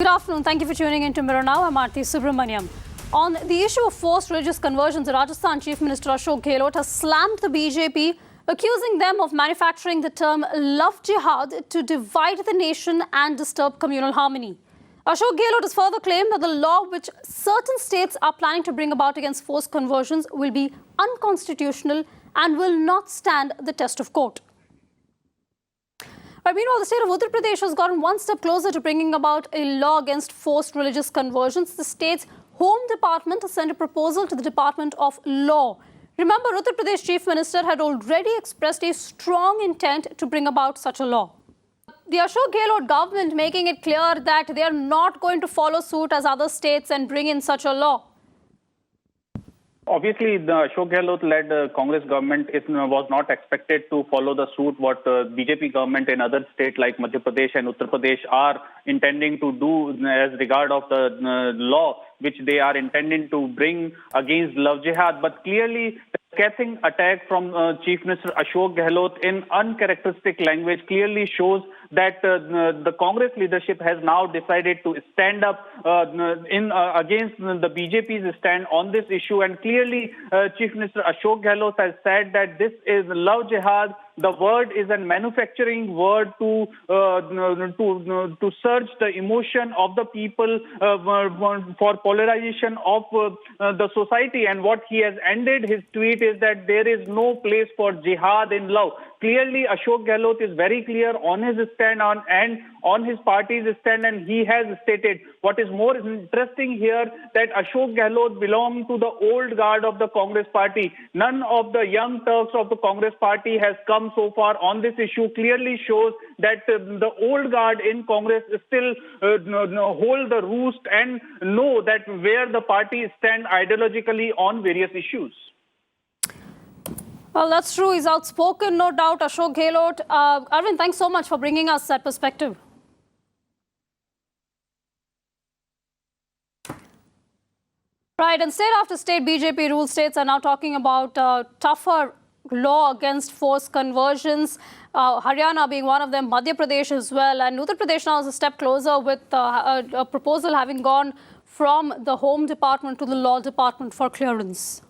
Good afternoon. Thank you for tuning in to Mirror Now. I'm Aarti Subramaniam. On the issue of forced religious conversions, the Rajasthan Chief Minister Ashok Gehlot has slammed the BJP, accusing them of manufacturing the term love jihad to divide the nation and disturb communal harmony. Ashok Gehlot has further claimed that the law which certain states are planning to bring about against forced conversions will be unconstitutional and will not stand the test of court. But meanwhile, the state of Uttar Pradesh has gotten one step closer to bringing about a law against forced religious conversions. The state's Home Department has sent a proposal to the Department of Law. Remember, Uttar Pradesh Chief Minister had already expressed a strong intent to bring about such a law. The Ashok Gehlot government making it clear that they are not going to follow suit as other states and bring in such a law. Obviously, the Ashok Gehlot-led Congress government was not expected to follow the suit what BJP government in other states like Madhya Pradesh and Uttar Pradesh are intending to do as regard of the law which they are intending to bring against love jihad. But clearly, the scathing attack from Chief Minister Ashok Gehlot in uncharacteristic language clearly shows that the Congress leadership has now decided to stand up against the BJP's stand on this issue. And clearly, Chief Minister Ashok Gehlot has said that this is love jihad. The word is a manufacturing word to surge the emotion of the people for polarization of the society. And what he has ended his tweet is that there is no place for jihad in love. Clearly, Ashok Gehlot is very clear on his stand and on his party's stand, and he has stated what is more interesting here that Ashok Gehlot belongs to the old guard of the Congress party. None of the young Turks of the Congress party has come so far on this issue. Clearly shows that the old guard in Congress still hold the roost and know that where the party stand ideologically on various issues. Well, that's true. He's outspoken, no doubt, Ashok Gehlot. Arvind, thanks so much for bringing us that perspective. Right, and state after state BJP ruled states are now talking about tougher law against forced conversions. Haryana being one of them, Madhya Pradesh as well. And Uttar Pradesh now is a step closer with a proposal having gone from the Home Department to the Law Department for clearance.